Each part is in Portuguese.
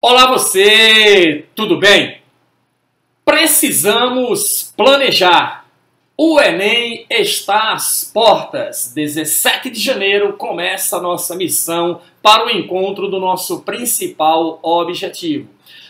Olá você, tudo bem? Precisamos planejar. O Enem está às portas. 17 de janeiro começa a nossa missão para o encontro do nosso principal objetivo.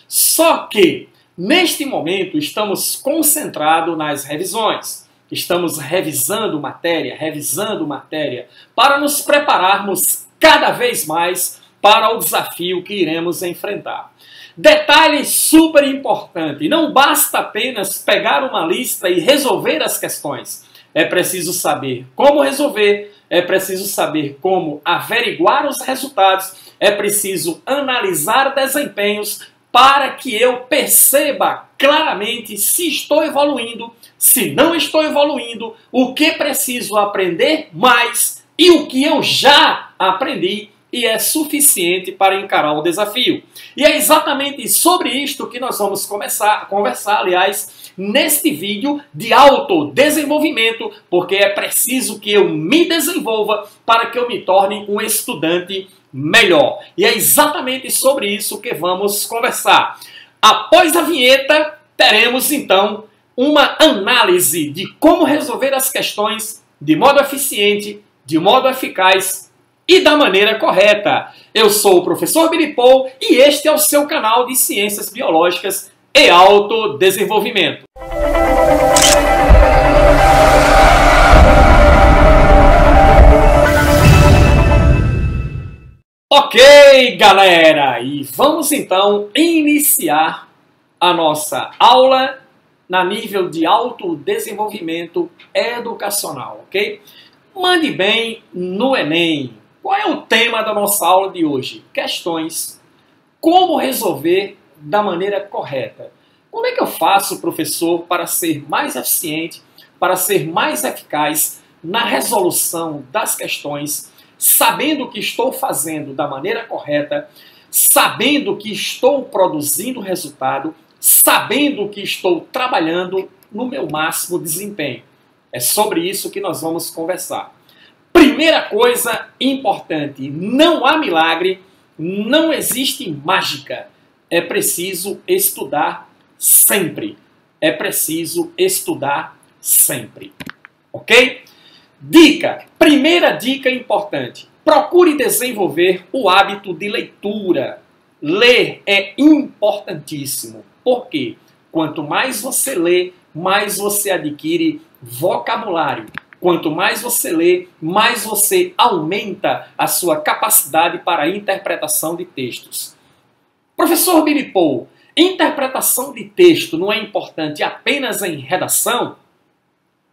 Só que, neste momento, estamos concentrados nas revisões. Estamos revisando matéria, para nos prepararmos cada vez mais para o desafio que iremos enfrentar. Detalhe super importante, não basta apenas pegar uma lista e resolver as questões. É preciso saber como resolver, é preciso saber como averiguar os resultados, é preciso analisar desempenhos para que eu perceba claramente se estou evoluindo, se não estou evoluindo, o que preciso aprender mais e o que eu já aprendi e é suficiente para encarar o desafio. E é exatamente sobre isto que nós vamos conversar, neste vídeo de autodesenvolvimento, porque é preciso que eu me desenvolva para que eu me torne um estudante melhor. E é exatamente sobre isso que vamos conversar. Após a vinheta, teremos então uma análise de como resolver as questões de modo eficiente, de modo eficaz e da maneira correta. Eu sou o professor Billy Paul e este é o seu canal de Ciências Biológicas e Autodesenvolvimento. Ok, galera, e vamos então iniciar a nossa aula na nível de autodesenvolvimento educacional, ok? Mande bem no Enem. Qual é o tema da nossa aula de hoje? Questões. Como resolver da maneira correta? Como é que eu faço, professor, para ser mais eficiente, para ser mais eficaz na resolução das questões, sabendo que estou fazendo da maneira correta, sabendo que estou produzindo resultado, sabendo que estou trabalhando no meu máximo desempenho? É sobre isso que nós vamos conversar. Primeira coisa importante, não há milagre, não existe mágica. É preciso estudar sempre. É preciso estudar sempre. Ok? Dica, primeira dica importante. Procure desenvolver o hábito de leitura. Ler é importantíssimo. Por quê? Quanto mais você lê, mais você adquire vocabulário. Quanto mais você lê, mais você aumenta a sua capacidade para a interpretação de textos. Professor Billy Paul, interpretação de texto não é importante apenas em redação?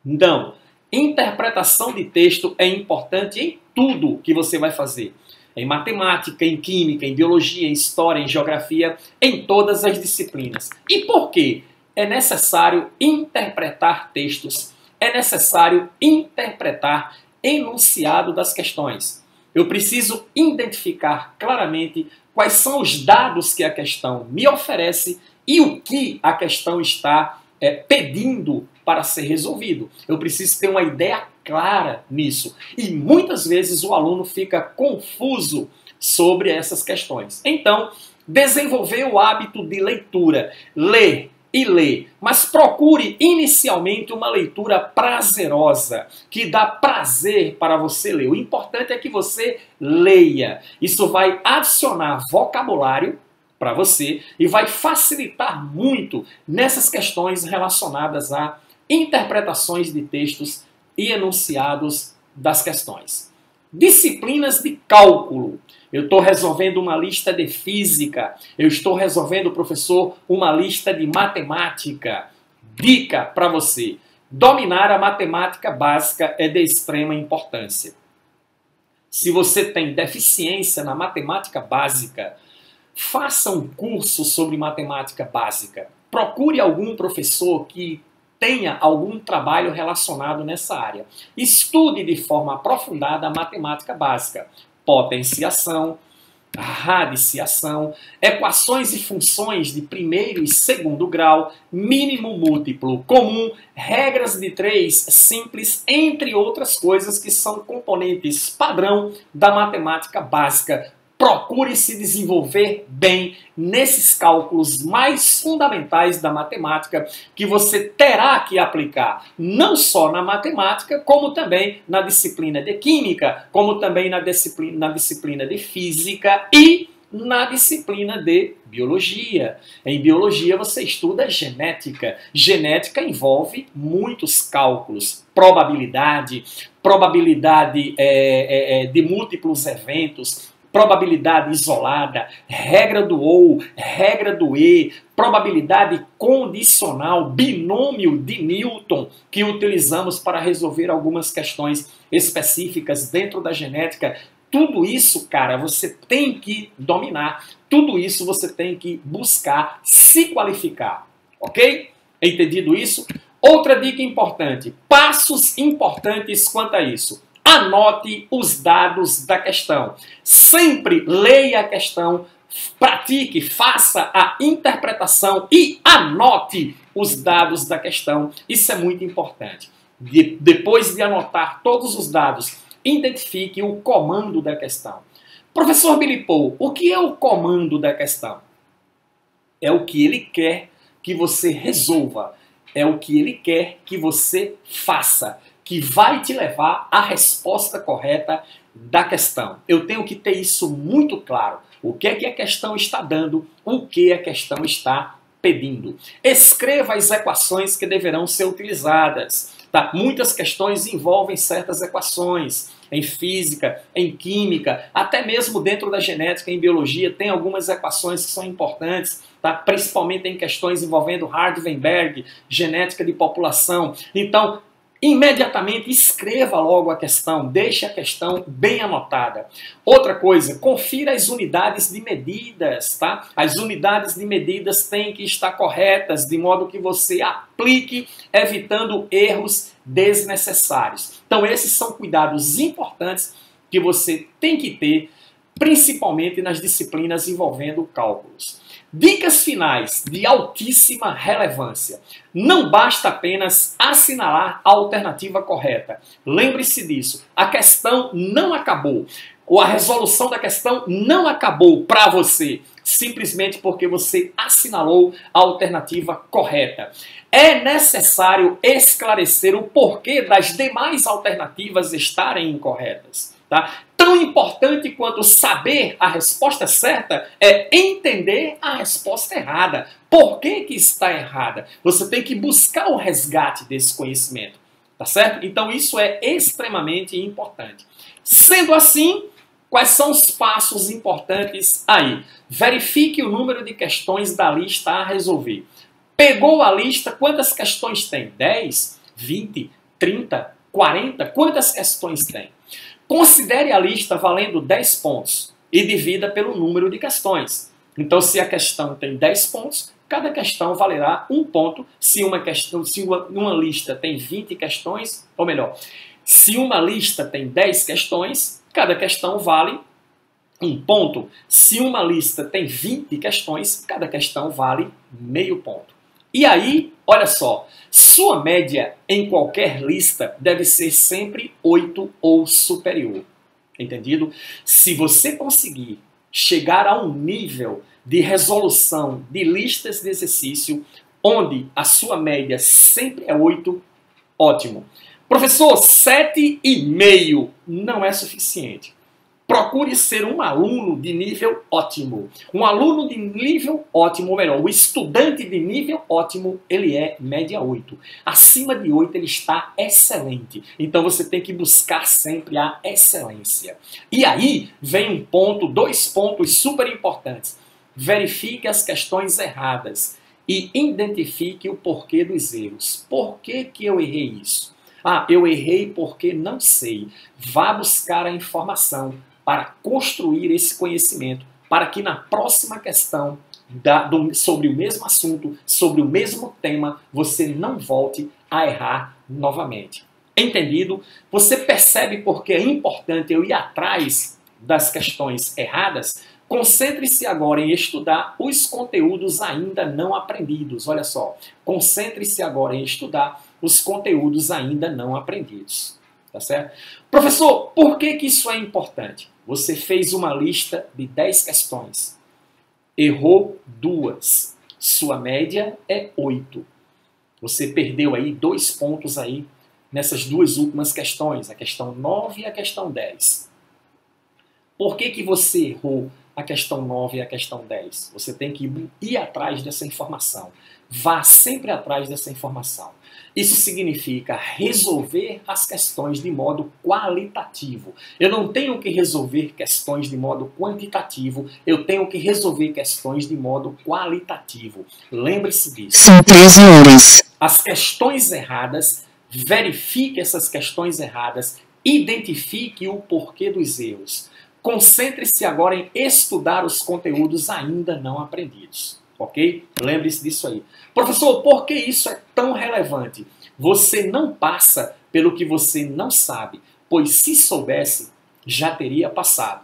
Não. Interpretação de texto é importante em tudo que você vai fazer. Em matemática, em química, em biologia, em história, em geografia, em todas as disciplinas. E por quê? É necessário interpretar textos. É necessário interpretar enunciado das questões. Eu preciso identificar claramente quais são os dados que a questão me oferece e o que a questão está pedindo para ser resolvido. Eu preciso ter uma ideia clara nisso. E muitas vezes o aluno fica confuso sobre essas questões. Então, desenvolver o hábito de leitura. Ler e ler, mas procure inicialmente uma leitura prazerosa, que dá prazer para você ler. O importante é que você leia. Isso vai adicionar vocabulário para você e vai facilitar muito nessas questões relacionadas a interpretações de textos e enunciados das questões. Disciplinas de cálculo. Eu estou resolvendo uma lista de física. Eu estou resolvendo, professor, uma lista de matemática. Dica para você. Dominar a matemática básica é de extrema importância. Se você tem deficiência na matemática básica, faça um curso sobre matemática básica. Procure algum professor que tenha algum trabalho relacionado nessa área. Estude de forma aprofundada a matemática básica. Potenciação, radiciação, equações e funções de primeiro e segundo grau, mínimo múltiplo comum, regras de 3 simples, entre outras coisas que são componentes padrão da matemática básica. procure se desenvolver bem nesses cálculos mais fundamentais da matemática que você terá que aplicar não só na matemática, como também na disciplina de química, como também na disciplina de física e na disciplina de biologia. Em biologia você estuda genética. Genética envolve muitos cálculos, probabilidade de múltiplos eventos, probabilidade isolada, regra do ou, regra do e, probabilidade condicional, binômio de Newton, que utilizamos para resolver algumas questões específicas dentro da genética. Tudo isso, cara, você tem que dominar. Tudo isso você tem que buscar se qualificar. Ok? Entendido isso? Outra dica importante. Passos importantes quanto a isso. Anote os dados da questão. Sempre leia a questão, pratique, faça a interpretação e anote os dados da questão. Isso é muito importante. Depois de anotar todos os dados, identifique o comando da questão. Professor Billy Paul, o que é o comando da questão? É o que ele quer que você resolva. É o que ele quer que você faça, que vai te levar à resposta correta da questão. Eu tenho que ter isso muito claro. O que é que a questão está dando, o que a questão está pedindo. Escreva as equações que deverão ser utilizadas. Tá? Muitas questões envolvem certas equações. Em física, em química, até mesmo dentro da genética, em biologia, tem algumas equações que são importantes, tá? Principalmente em questões envolvendo Hardy-Weinberg, genética de população. Então, imediatamente escreva logo a questão, deixe a questão bem anotada. Outra coisa, confira as unidades de medidas, tá? As unidades de medidas têm que estar corretas, de modo que você aplique, evitando erros desnecessários. Então esses são cuidados importantes que você tem que ter, principalmente nas disciplinas envolvendo cálculos. Dicas finais de altíssima relevância. Não basta apenas assinalar a alternativa correta. Lembre-se disso. A questão não acabou. Ou a resolução da questão não acabou para você, simplesmente porque você assinalou a alternativa correta. É necessário esclarecer o porquê das demais alternativas estarem incorretas. Tá? Tão importante quanto saber a resposta certa é entender a resposta errada. Por que que está errada? Você tem que buscar o resgate desse conhecimento. Tá certo? Então isso é extremamente importante. Sendo assim, quais são os passos importantes aí? Verifique o número de questões da lista a resolver. Pegou a lista, quantas questões tem? 10, 20, 30, 40? Quantas questões tem? Considere a lista valendo 10 pontos e divida pelo número de questões. Então, se a questão tem 10 pontos, cada questão valerá 1 ponto. Se uma lista tem 20 questões, ou melhor, se uma lista tem 10 questões, cada questão vale 1 ponto. Se uma lista tem 20 questões, cada questão vale meio ponto. E aí, olha só, sua média em qualquer lista deve ser sempre 8 ou superior. Entendido? Se você conseguir chegar a um nível de resolução de listas de exercício onde a sua média sempre é 8, ótimo. Professor, 7,5 não é suficiente. Procure ser um aluno de nível ótimo. Um aluno de nível ótimo, ou melhor, o estudante de nível ótimo, ele é média 8. Acima de 8 ele está excelente. Então você tem que buscar sempre a excelência. E aí vem 2 pontos super importantes. Verifique as questões erradas e identifique o porquê dos erros. Por que que eu errei isso? Ah, eu errei porque não sei. Vá buscar a informação para construir esse conhecimento, para que na próxima questão sobre o mesmo assunto, sobre o mesmo tema, você não volte a errar novamente. Entendido? Você percebe porque é importante eu ir atrás das questões erradas? Concentre-se agora em estudar os conteúdos ainda não aprendidos. Olha só, concentre-se agora em estudar os conteúdos ainda não aprendidos. Tá certo? Professor, por que que isso é importante? Você fez uma lista de 10 questões. Errou 2. Sua média é 8. Você perdeu aí 2 pontos aí nessas duas últimas questões, a questão 9 e a questão 10. Por que que você errou a questão 9 e a questão 10? Você tem que ir atrás dessa informação. Vá sempre atrás dessa informação. Isso significa resolver as questões de modo qualitativo. Eu não tenho que resolver questões de modo quantitativo, eu tenho que resolver questões de modo qualitativo. Lembre-se disso. São 13 horas. As questões erradas, verifique essas questões erradas, identifique o porquê dos erros. Concentre-se agora em estudar os conteúdos ainda não aprendidos. Ok? Lembre-se disso aí. Professor, por que isso é tão relevante? Você não passa pelo que você não sabe, pois se soubesse, já teria passado.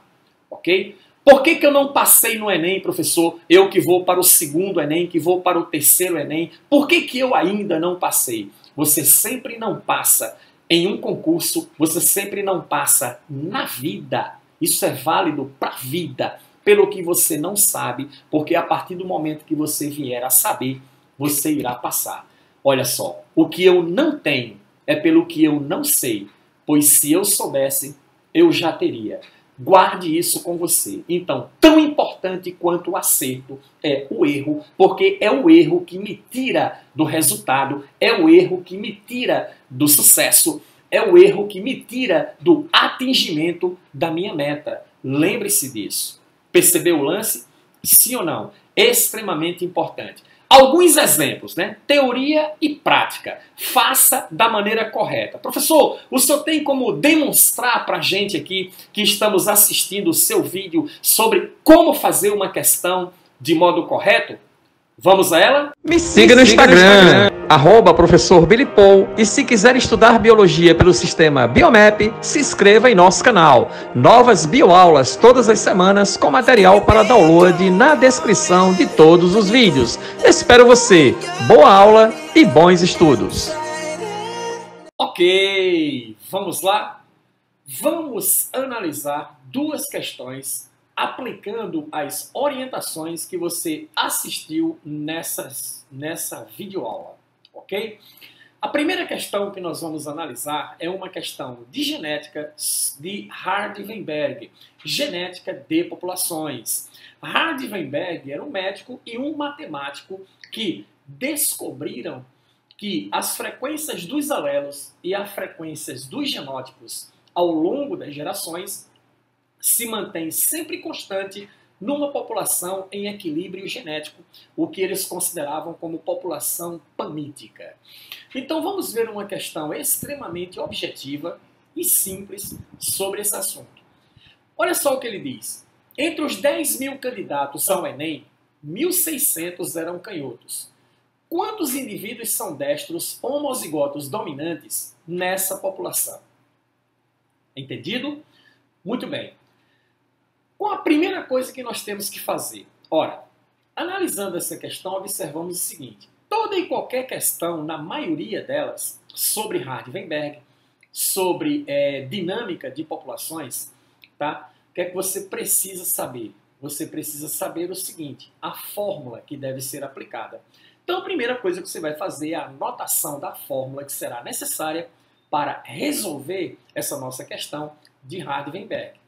Ok? Por que que eu não passei no Enem, professor? Eu que vou para o segundo Enem, que vou para o terceiro Enem. Por que que eu ainda não passei? Você sempre não passa em um concurso, você sempre não passa na vida. Isso é válido para a vida, pelo que você não sabe, porque a partir do momento que você vier a saber, você irá passar. Olha só, o que eu não tenho é pelo que eu não sei, pois se eu soubesse, eu já teria. Guarde isso com você. Então, tão importante quanto o acerto é o erro, porque é o erro que me tira do resultado, é o erro que me tira do sucesso, é o erro que me tira do atingimento da minha meta. Lembre-se disso. Percebeu o lance? Sim ou não? Extremamente importante. Alguns exemplos, né? Teoria e prática. Faça da maneira correta. Professor, o senhor tem como demonstrar para a gente aqui que estamos assistindo o seu vídeo sobre como fazer uma questão de modo correto? Vamos a ela? Me siga no Instagram, @professor Billy Paul, e se quiser estudar biologia pelo sistema Biomap, se inscreva em nosso canal. Novas bioaulas todas as semanas com material para download na descrição de todos os vídeos. Espero você. Boa aula e bons estudos. Ok, vamos lá? Vamos analisar duas questões aplicando as orientações que você assistiu nessa videoaula, ok? A primeira questão que nós vamos analisar é uma questão de genética de Hardy-Weinberg, genética de populações. Hardy-Weinberg era um médico e um matemático que descobriram que as frequências dos alelos e as frequências dos genótipos ao longo das gerações se mantém sempre constante numa população em equilíbrio genético, o que eles consideravam como população pamítica. Então vamos ver uma questão extremamente objetiva e simples sobre esse assunto. Olha só o que ele diz. Entre os 10 mil candidatos ao Enem, 1.600 eram canhotos. Quantos indivíduos são destros homozigotos dominantes nessa população? Entendido? Muito bem. Qual a primeira coisa que nós temos que fazer? Ora, analisando essa questão, observamos o seguinte. Toda e qualquer questão, na maioria delas, sobre Hardy-Weinberg, sobre dinâmica de populações, tá? O que é que você precisa saber? Você precisa saber o seguinte, a fórmula que deve ser aplicada. Então, a primeira coisa que você vai fazer é a anotação da fórmula que será necessária para resolver essa nossa questão de Hardy-Weinberg.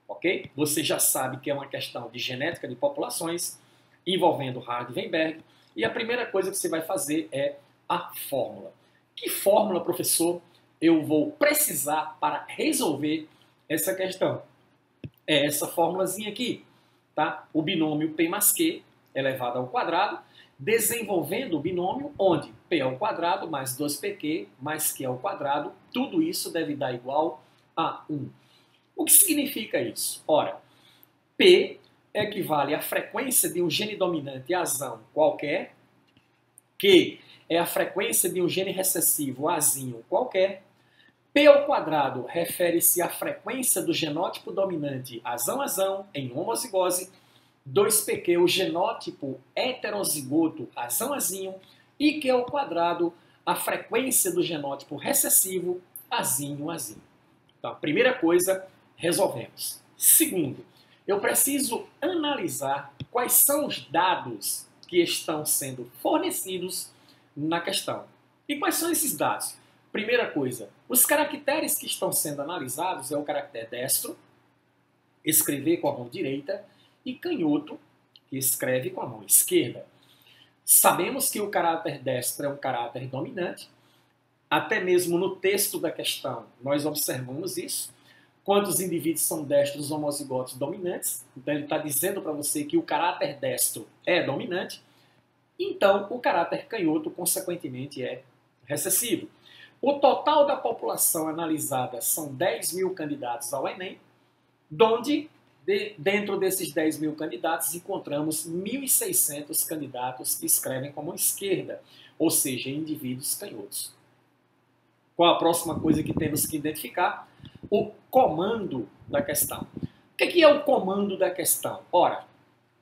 Ok? Você já sabe que é uma questão de genética de populações envolvendo Hardy-Weinberg e a primeira coisa que você vai fazer é a fórmula. Que fórmula, professor, eu vou precisar para resolver essa questão? É essa formulazinha aqui, tá? O binômio P mais Q elevado ao quadrado, desenvolvendo o binômio onde P ao quadrado mais 2PQ mais Q ao quadrado, tudo isso deve dar igual a 1. O que significa isso? Ora, P equivale à frequência de um gene dominante azão qualquer, Q é a frequência de um gene recessivo azinho qualquer, P ao quadrado refere-se à frequência do genótipo dominante azão-azão em homozigose, 2PQ o genótipo heterozigoto azão-azinho e Q ao quadrado a frequência do genótipo recessivo azinho, azinho. Então, a primeira coisa, resolvemos. Segundo, eu preciso analisar quais são os dados que estão sendo fornecidos na questão. E quais são esses dados? Primeira coisa, os caracteres que estão sendo analisados é o caractere destro, escrever com a mão direita, e canhoto, que escreve com a mão esquerda. Sabemos que o caráter destro é um caráter dominante, até mesmo no texto da questão nós observamos isso. Quantos indivíduos são destros homozigotos dominantes? Então ele está dizendo para você que o caráter destro é dominante, então o caráter canhoto, consequentemente, é recessivo. O total da população analisada são 10 mil candidatos ao Enem, onde, dentro desses 10 mil candidatos, encontramos 1.600 candidatos que escrevem com mão esquerda, ou seja, indivíduos canhotos. Qual a próxima coisa que temos que identificar? O comando da questão. O que é o comando da questão? Ora,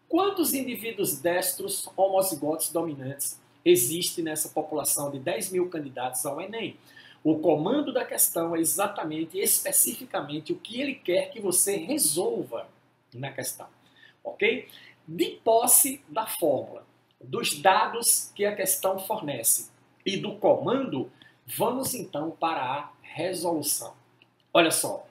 quantos indivíduos destros homozigotos dominantes existem nessa população de 10 mil candidatos ao Enem? O comando da questão é exatamente, especificamente, o que ele quer que você resolva na questão. Ok? De posse da fórmula, dos dados que a questão fornece e do comando, vamos então para a resolução. Olha só,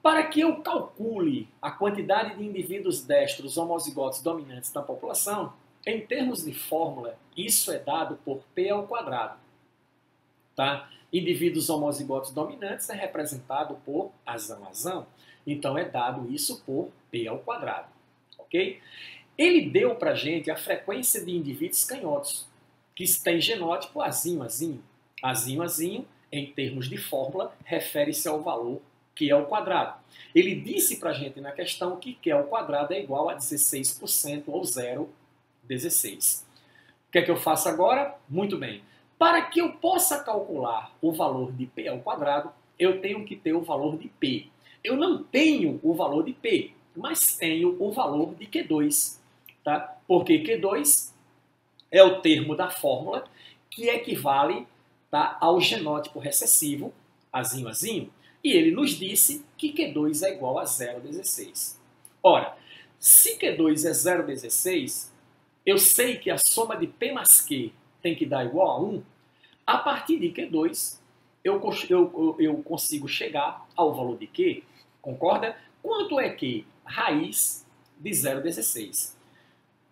para que eu calcule a quantidade de indivíduos destros homozigotos dominantes na população, em termos de fórmula, isso é dado por P ao quadrado. Tá? Indivíduos homozigotos dominantes é representado por azão. Então é dado isso por P ao quadrado. Ok? Ele deu para a gente a frequência de indivíduos canhotos, que tem genótipo azinho, azinho. Azinho, azinho, em termos de fórmula, refere-se ao valor Q ao quadrado. Ele disse para a gente na questão que Q ao quadrado é igual a 16% ou 0,16. O que é que eu faço agora? Muito bem. Para que eu possa calcular o valor de P ao quadrado, eu tenho que ter o valor de P. Eu não tenho o valor de P, mas tenho o valor de Q2. Tá? Porque Q2 é o termo da fórmula que equivale, tá, ao genótipo recessivo, azinho, azinho, e ele nos disse que Q2 é igual a 0,16. Ora, se Q2 é 0,16, eu sei que a soma de P mais Q tem que dar igual a 1. A partir de Q2, eu consigo chegar ao valor de Q, concorda? Quanto é Q? Raiz de 0,16.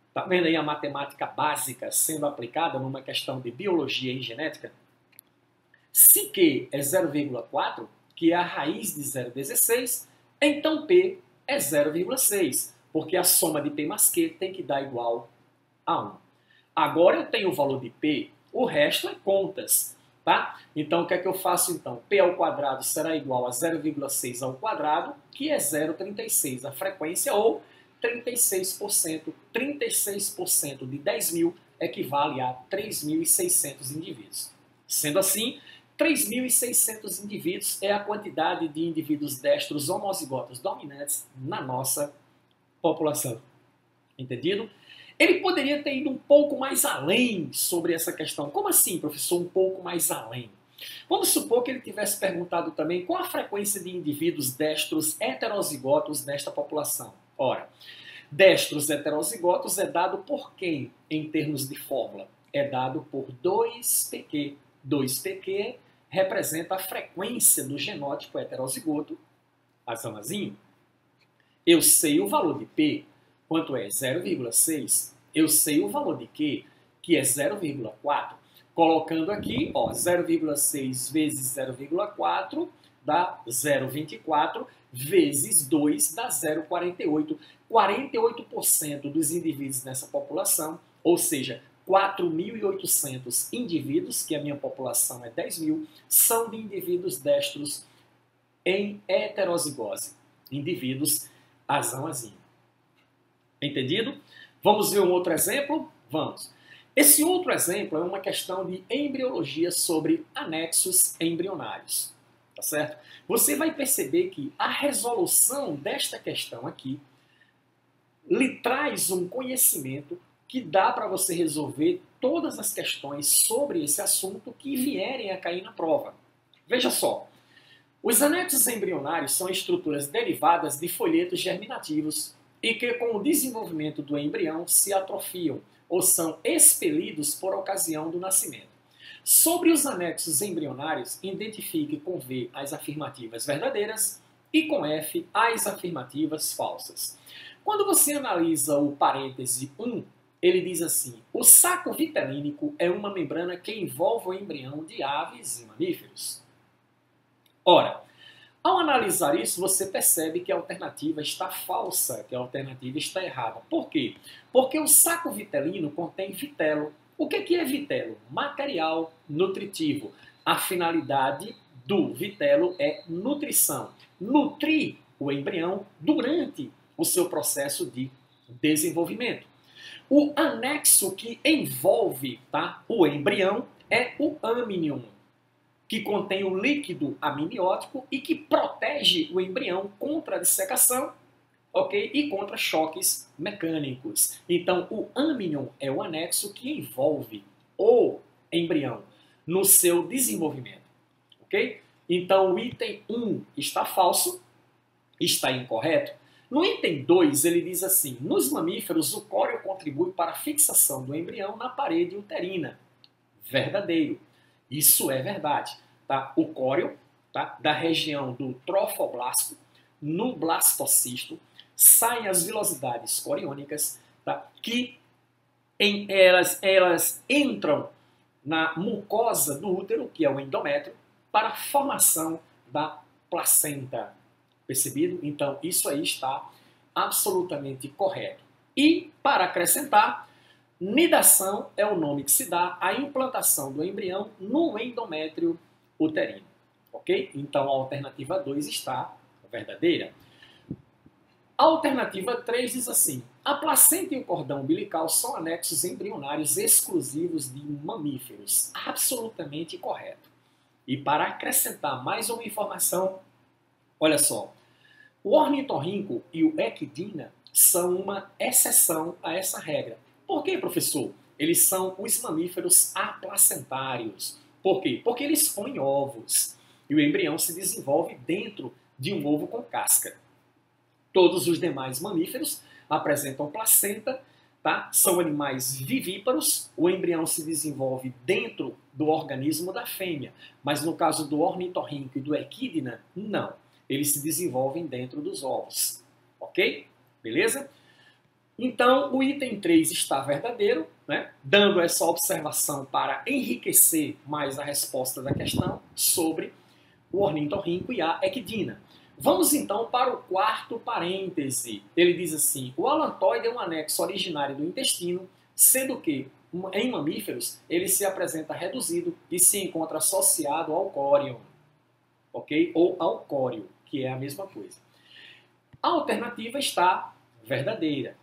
Está vendo aí a matemática básica sendo aplicada numa questão de biologia e genética? Se Q é 0,4, que é a raiz de 0,16, então P é 0,6, porque a soma de P mais Q tem que dar igual a 1. Agora eu tenho o valor de P, o resto é contas, tá? Então o que é que eu faço então? P ao quadrado será igual a 0,6 ao quadrado, que é 0,36 a frequência, ou 36%. 36% de 10 mil equivale a 3.600 indivíduos. Sendo assim, 3.600 indivíduos é a quantidade de indivíduos destros homozigotos dominantes na nossa população. Entendido? Ele poderia ter ido um pouco mais além sobre essa questão. Como assim, professor, um pouco mais além? Vamos supor que ele tivesse perguntado também qual a frequência de indivíduos destros heterozigotos nesta população. Ora, destros heterozigotos é dado por quem em termos de fórmula? É dado por 2pq. 2pq representa a frequência do genótipo heterozigoto, azão. Eu sei o valor de P, quanto é 0,6. Eu sei o valor de Q, que é 0,4. Colocando aqui, 0,6 vezes 0,4 dá 0,24, vezes 2 dá 0,48. 48% dos indivíduos nessa população, ou seja, 4.800 indivíduos, que a minha população é 10 mil, são de indivíduos destros em heterozigose. Indivíduos azão-azinho. Entendido? Vamos ver um outro exemplo? Vamos. Esse outro exemplo é uma questão de embriologia sobre anexos embrionários. Tá certo? Você vai perceber que a resolução desta questão aqui lhe traz um conhecimento que dá para você resolver todas as questões sobre esse assunto que vierem a cair na prova. Veja só, Os anexos embrionários são estruturas derivadas de folhetos germinativos e que, com o desenvolvimento do embrião, se atrofiam ou são expelidos por ocasião do nascimento. Sobre os anexos embrionários, identifique com V as afirmativas verdadeiras e com F as afirmativas falsas. Quando você analisa o parêntese 1, ele diz assim: o saco vitelínico é uma membrana que envolve o embrião de aves e mamíferos. Ora, ao analisar isso, você percebe que a alternativa está falsa, que a alternativa está errada. Por quê? Porque o saco vitelino contém vitelo. O que é vitelo? Material nutritivo. A finalidade do vitelo é nutrição. Nutrir o embrião durante o seu processo de desenvolvimento. O anexo que envolve, o embrião é o amnion, que contém o líquido amniótico e que protege o embrião contra a dissecação, ok? E contra choques mecânicos. Então, o amnion é o anexo que envolve o embrião no seu desenvolvimento, ok? Então, o item 1 está falso, está incorreto. No item 2, ele diz assim: nos mamíferos, o córeo contribui para a fixação do embrião na parede uterina. Verdadeiro. Isso é verdade. Tá? O córeo, da região do trofoblasto, no blastocisto, saem as vilosidades coriônicas, que elas entram na mucosa do útero, que é o endométrio, para a formação da placenta. Percebido? Então, isso aí está absolutamente correto. E, para acrescentar, nidação é o nome que se dá à implantação do embrião no endométrio uterino. Ok? Então, a alternativa 2 está verdadeira. A alternativa 3 diz assim: a placenta e o cordão umbilical são anexos embrionários exclusivos de mamíferos. Absolutamente correto. E para acrescentar mais uma informação, olha só, o ornitorrinco e o equidna são uma exceção a essa regra. Por quê, professor? Eles são os mamíferos aplacentários. Por quê? Porque eles põem ovos e o embrião se desenvolve dentro de um ovo com casca. Todos os demais mamíferos apresentam placenta, são animais vivíparos, o embrião se desenvolve dentro do organismo da fêmea, mas no caso do ornitorrinco e do equidna, não. Eles se desenvolvem dentro dos ovos. Ok? Beleza? Então, o item 3 está verdadeiro, né? Dando essa observação para enriquecer mais a resposta da questão sobre o ornitorrinco e a equidna. Vamos então para o quarto parêntese. Ele diz assim: o alantoide é um anexo originário do intestino, sendo que, em mamíferos, ele se apresenta reduzido e se encontra associado ao córion, ok? Ou ao córeo, que é a mesma coisa. A alternativa está verdadeira.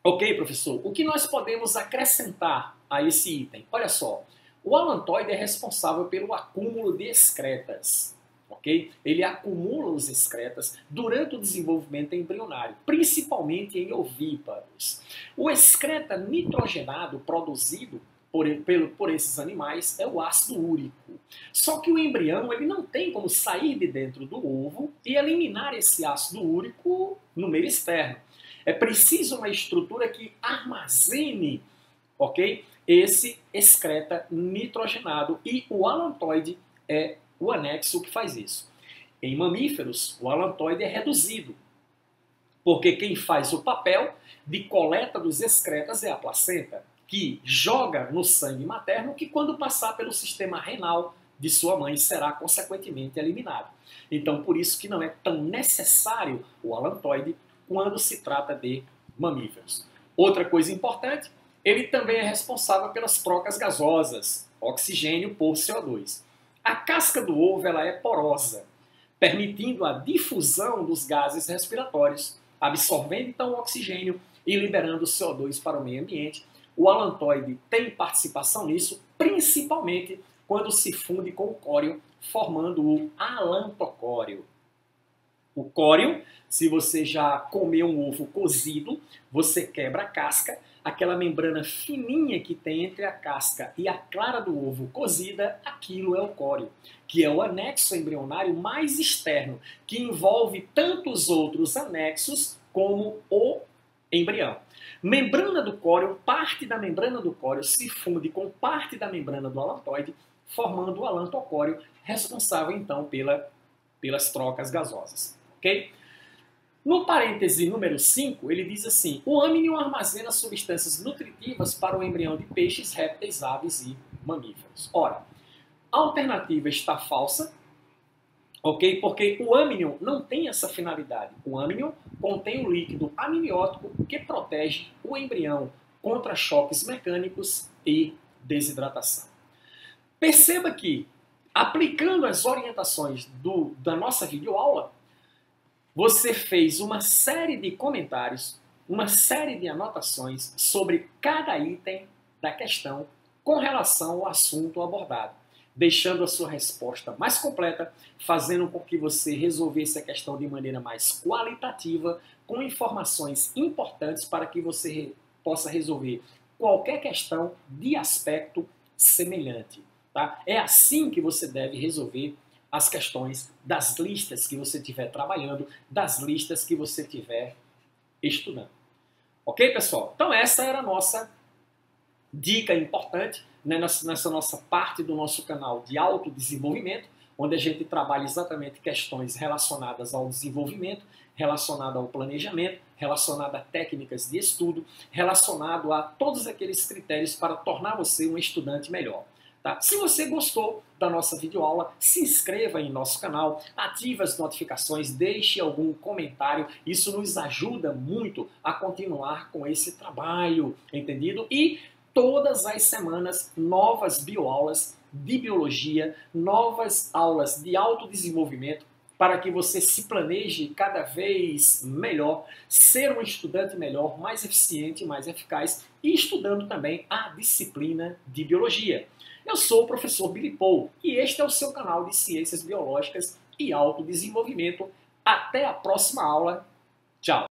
Ok, professor? O que nós podemos acrescentar a esse item? Olha só, o alantoide é responsável pelo acúmulo de excretas. Ok? Ele acumula os excretas durante o desenvolvimento embrionário, principalmente em ovíparos. O excreta nitrogenado produzido por esses animais é o ácido úrico. Só que o embrião ele não tem como sair de dentro do ovo e eliminar esse ácido úrico no meio externo. É preciso uma estrutura que armazene, ok, esse excreta nitrogenado, e o alantoide é o anexo que faz isso. Em mamíferos, o alantoide é reduzido, porque quem faz o papel de coleta dos excretas é a placenta, que joga no sangue materno, que quando passar pelo sistema renal de sua mãe será consequentemente eliminado. Então, por isso que não é tão necessário o alantoide quando se trata de mamíferos. Outra coisa importante, ele também é responsável pelas trocas gasosas, oxigênio por CO2. A casca do ovo ela é porosa, permitindo a difusão dos gases respiratórios, absorvendo então o oxigênio e liberando o CO2 para o meio ambiente. O alantoide tem participação nisso, principalmente quando se funde com o córeo, formando o alantocóreo. O córeo, se você já comeu um ovo cozido, você quebra a casca, aquela membrana fininha que tem entre a casca e a clara do ovo cozida, aquilo é o córeo, que é o anexo embrionário mais externo, que envolve tantos outros anexos como o embrião. Membrana do córeo, parte da membrana do córeo se funde com parte da membrana do alantoide, formando o alantocóreo, responsável então pelas trocas gasosas. Ok? No parêntese número 5, ele diz assim: o âmnion armazena substâncias nutritivas para o embrião de peixes, répteis, aves e mamíferos. Ora, a alternativa está falsa, ok? Porque o âmnion não tem essa finalidade. O âmnion contém um líquido amniótico que protege o embrião contra choques mecânicos e desidratação. Perceba que, aplicando as orientações da nossa videoaula, você fez uma série de comentários, uma série de anotações sobre cada item da questão com relação ao assunto abordado, deixando a sua resposta mais completa, fazendo com que você resolvesse a questão de maneira mais qualitativa, com informações importantes para que você possa resolver qualquer questão de aspecto semelhante. Tá? É assim que você deve resolver as questões das listas que você estiver trabalhando, das listas que você estiver estudando. Ok, pessoal? Então essa era a nossa dica importante, né, nessa nossa parte do nosso canal de autodesenvolvimento, onde a gente trabalha exatamente questões relacionadas ao desenvolvimento, relacionado ao planejamento, relacionado a técnicas de estudo, relacionado a todos aqueles critérios para tornar você um estudante melhor. Tá? Se você gostou da nossa videoaula, se inscreva em nosso canal, ative as notificações, deixe algum comentário, isso nos ajuda muito a continuar com esse trabalho, entendido? E todas as semanas, novas bioaulas de biologia, novas aulas de autodesenvolvimento, para que você se planeje cada vez melhor, ser um estudante melhor, mais eficiente, mais eficaz e estudando também a disciplina de biologia. Eu sou o professor Billy Paul e este é o seu canal de Ciências Biológicas e Autodesenvolvimento. Até a próxima aula. Tchau!